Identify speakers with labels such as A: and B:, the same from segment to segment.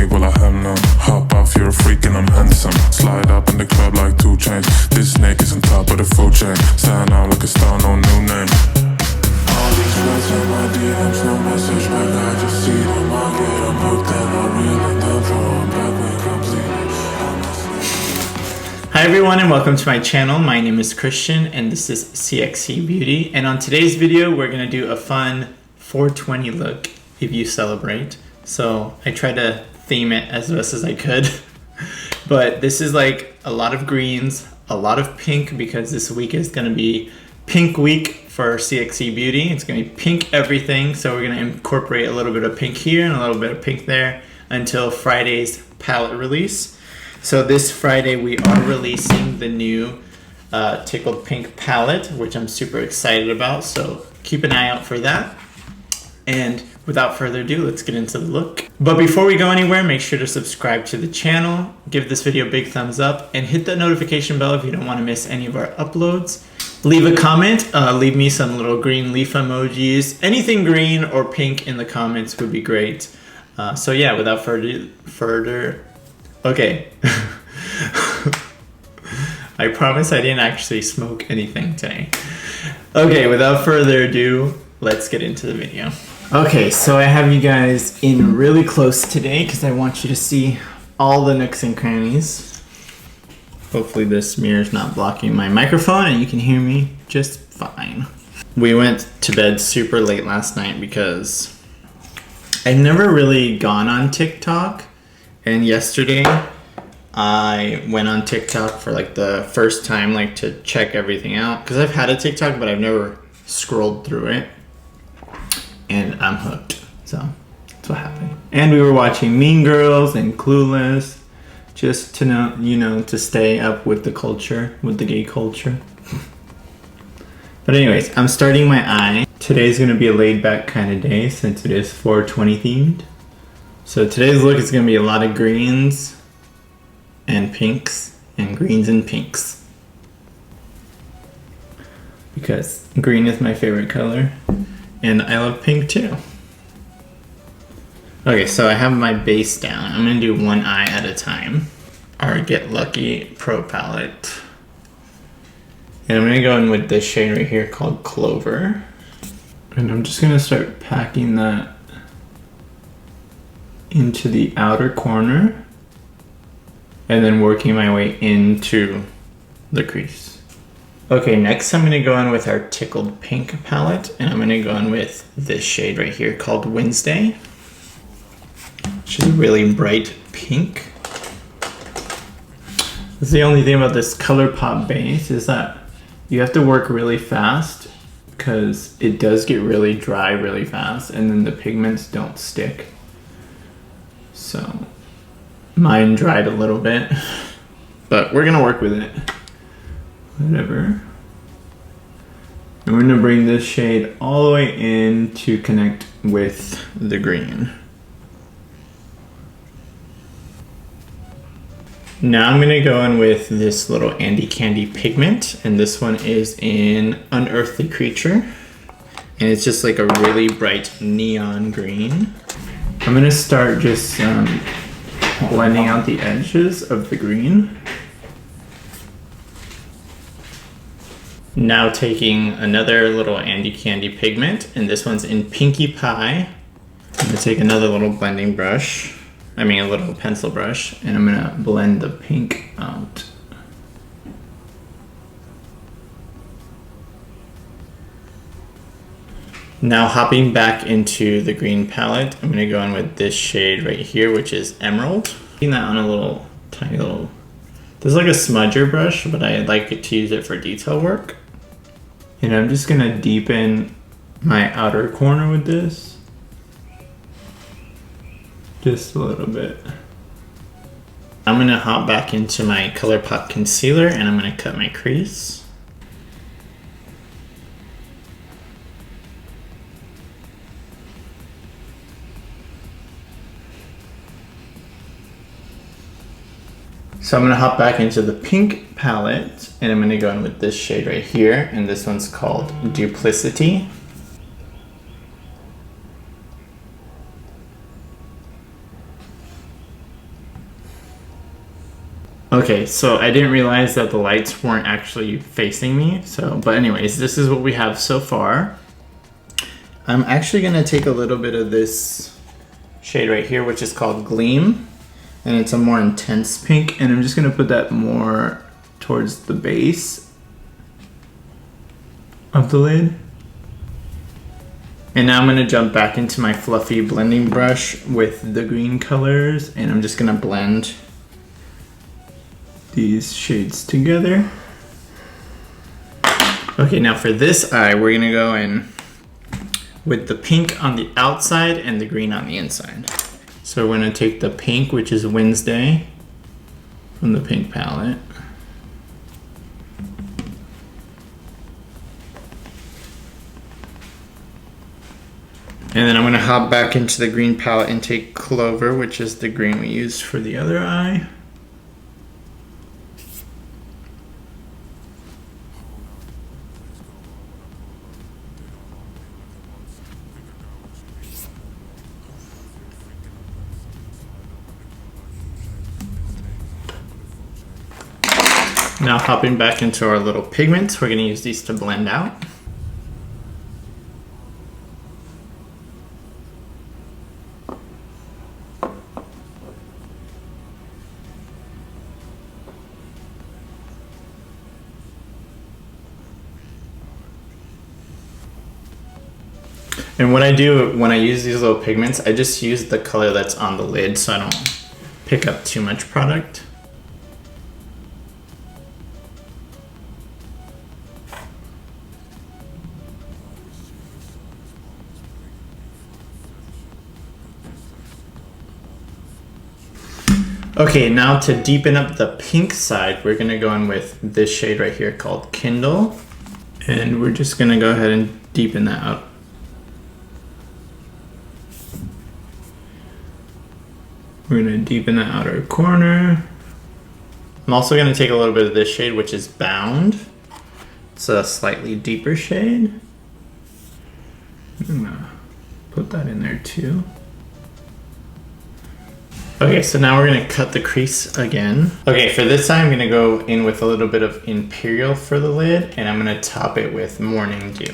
A: me, well I have none. Hop off, you're a freak and I'm handsome. Slide up in the club like 2 chains. This snake is on top of the food chain. Stand out like a star, no new name. All these words in my DMs, no message back. I just see them, I get them hooked and I reel it down, throw them back when completely.
B: Hi everyone and welcome to my channel. My name is Christian and this is CXC Beauty, and on today's video we're going to do a fun 420 look if you celebrate. So I tried to theme it as best as I could but this is like a lot of greens, a lot of pink, because this week is going to be pink week for CXC Beauty. It's going to be pink everything, so we're going to incorporate a little bit of pink here and a little bit of pink there until Friday's palette release. So this Friday we are releasing the new Tickled Pink palette, which I'm super excited about, so keep an eye out for that. And without further ado, let's get into the look. But before we go anywhere, make sure to subscribe to the channel, give this video a big thumbs up, and hit that notification bell if you don't want to miss any of our uploads. Leave a comment, leave me some little green leaf emojis. Anything green or pink in the comments would be great. So yeah, without further okay. I promise I didn't actually smoke anything today. Okay, without further ado, let's get into the video. Okay, so I have you guys in really close today because I want you to see all the nooks and crannies. Hopefully this mirror is not blocking my microphone and you can hear me just fine. We went to bed super late last night because I've never really gone on TikTok. And yesterday, I went on TikTok for like the first time, like to check everything out. Because I've had a TikTok, but I've never scrolled through it. And I'm hooked. So, that's what happened. And we were watching Mean Girls and Clueless. Just to know, you know, to stay up with the culture, with the gay culture. But anyways, I'm starting my eye. Today's going to be a laid back kind of day since it is 420 themed. So today's look is going to be a lot of greens and pinks and greens and pinks. Because green is my favorite color and I love pink too. Okay, so I have my base down. I'm going to do one eye at a time. Our Get Lucky Pro palette. And I'm going to go in with this shade right here called Clover. And I'm just going to start packing that into the outer corner and then working my way into the crease. Okay, next I'm going to go in with our Tickled Pink palette, and I'm going to go in with this shade right here called Wednesday, which is a really bright pink. That's the only thing about this ColourPop base is that you have to work really fast because it does get really dry really fast and then the pigments don't stick. So mine dried a little bit, but we're gonna work with it. Whatever. And we're gonna bring this shade all the way in to connect with the green. Now I'm gonna go in with this little Andy Candy pigment, and this one is in Unearthly Creature. And it's just like a really bright neon green. I'm gonna start just blending out the edges of the green. Now taking another little Andy Candy pigment, and this one's in Pinkie Pie. I'm gonna take another little blending brush, a little pencil brush, and I'm gonna blend the pink out. Now hopping back into the green palette, I'm gonna go in with this shade right here, which is Emerald. Using that on a little, tiny little, this is like a smudger brush, but I like to use it for detail work. And I'm just gonna deepen my outer corner with this. Just a little bit. I'm gonna hop back into my ColourPop concealer and I'm gonna cut my crease. So I'm gonna hop back into the pink palette and I'm gonna go in with this shade right here, and this one's called Duplicity. Okay, so I didn't realize that the lights weren't actually facing me. But anyways, this is what we have so far. I'm actually gonna take a little bit of this shade right here, which is called Gleam. And it's a more intense pink, and I'm just gonna put that more towards the base of the lid. And now I'm gonna jump back into my fluffy blending brush with the green colors, and I'm just gonna blend these shades together. Okay, now for this eye, we're gonna go in with the pink on the outside and the green on the inside. So we're gonna take the pink, which is Wednesday, from the pink palette. And then I'm gonna hop back into the green palette and take Clover, which is the green we used for the other eye. Now hopping back into our little pigments, we're gonna use these to blend out. And what I do when I use these little pigments, I just use the color that's on the lid so I don't pick up too much product. Okay, now to deepen up the pink side, we're gonna go in with this shade right here called Kindle. And we're just gonna go ahead and deepen that up. We're gonna deepen the outer corner. I'm also gonna take a little bit of this shade, which is Bound. It's a slightly deeper shade. I'm gonna put that in there too. Okay, so now we're gonna cut the crease again. Okay, for this time I'm gonna go in with a little bit of Imperial for the lid, and I'm gonna top it with Morning Dew.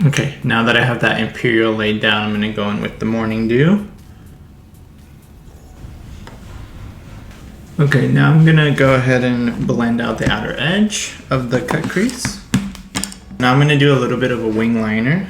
B: Okay, now that I have that Imperial laid down, I'm gonna go in with the Morning Dew. Okay, now I'm gonna go ahead and blend out the outer edge of the cut crease. Now I'm gonna do a little bit of a wing liner.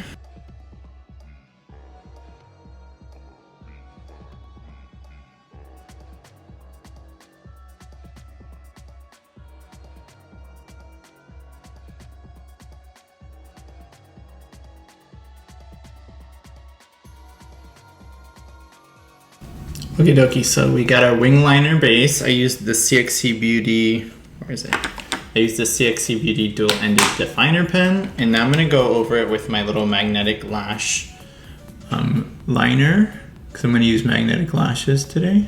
B: Okie dokie, so we got our wing liner base. I used the CXC Beauty, where is it? I used the CXC Beauty dual-ended definer pen, and now I'm gonna go over it with my little magnetic lash liner, because I'm gonna use magnetic lashes today,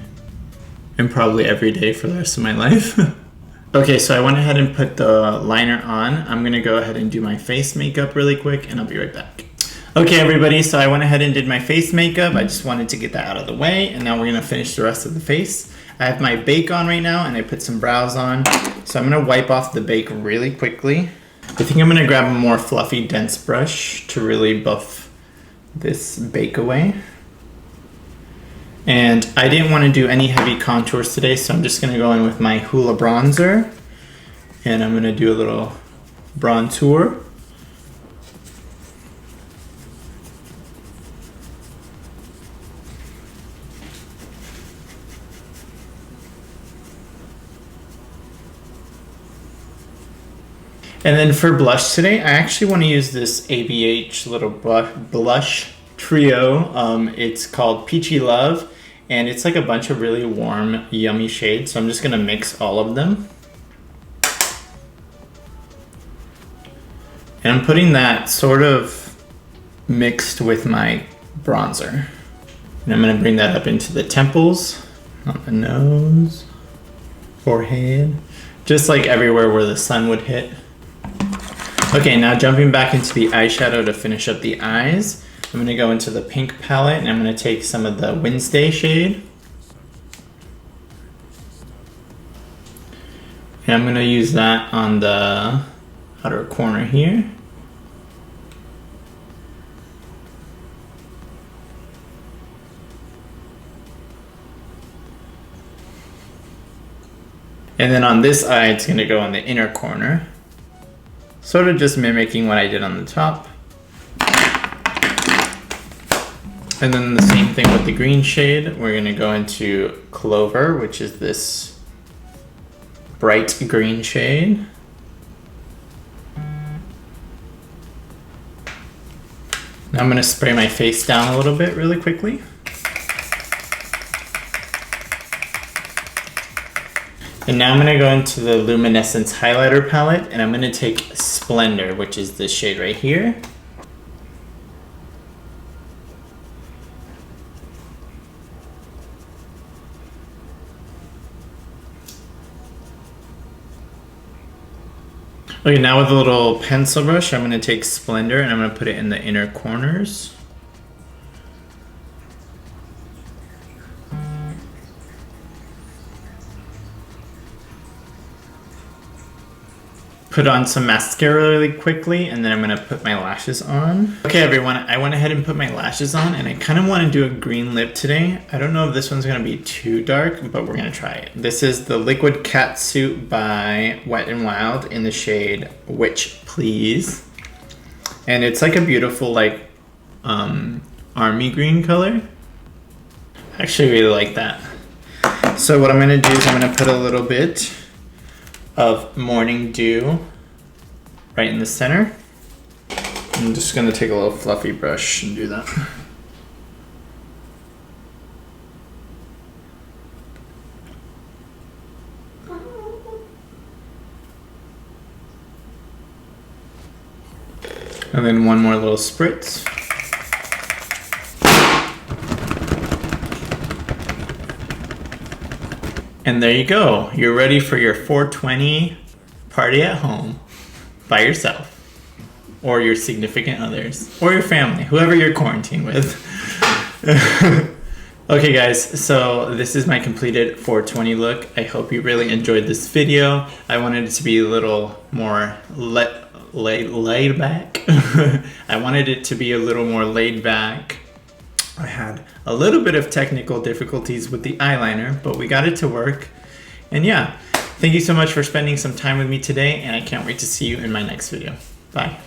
B: and probably every day for the rest of my life. Okay, so I went ahead and put the liner on. I'm gonna go ahead and do my face makeup really quick, and I'll be right back. Okay everybody, so I went ahead and did my face makeup. I just wanted to get that out of the way, and now we're gonna finish the rest of the face. I have my bake on right now, and I put some brows on. So I'm gonna wipe off the bake really quickly. I think I'm gonna grab a more fluffy, dense brush to really buff this bake away. And I didn't wanna do any heavy contours today, so I'm just gonna go in with my Hoola bronzer, and I'm gonna do a little bronzer. And then for blush today, I actually want to use this ABH little blush trio. It's called Peachy Love, and it's like a bunch of really warm, yummy shades. So I'm just gonna mix all of them. And I'm putting that sort of mixed with my bronzer. And I'm gonna bring that up into the temples, on the nose, forehead. just like everywhere where the sun would hit. Okay, now jumping back into the eyeshadow to finish up the eyes, I'm going to go into the pink palette and I'm going to take some of the Wednesday shade. And I'm going to use that on the outer corner here. And then on this eye, it's going to go on the inner corner. Sort of just mimicking what I did on the top. And then the same thing with the green shade. We're going to go into Clover, which is this bright green shade. Now I'm going to spray my face down a little bit really quickly. And now I'm going to go into the Luminescence highlighter palette and I'm going to take Splendor, which is this shade right here. Okay, now with a little pencil brush, I'm going to take Splendor and I'm going to put it in the inner corners. Put on some mascara really quickly and then I'm going to put my lashes on. Okay everyone, I went ahead and put my lashes on and I kind of want to do a green lip today. I don't know if this one's going to be too dark, but we're going to try it. This is the Liquid Catsuit by Wet n Wild in the shade Witch Please. And it's like a beautiful like army green color. I actually really like that. So what I'm going to do is I'm going to put a little bit of Morning Dew right in the center. I'm just going to take a little fluffy brush and do that. And then one more little spritz. And there you go. You're ready for your 420 party at home by yourself or your significant others or your family, whoever you're quarantined with. Okay guys, so this is my completed 420 look. I hope you really enjoyed this video. I wanted it to be a little more laid back. I wanted it to be a little more laid back. I had a little bit of technical difficulties with the eyeliner, but we got it to work. And yeah, thank you so much for spending some time with me today, and I can't wait to see you in my next video. Bye.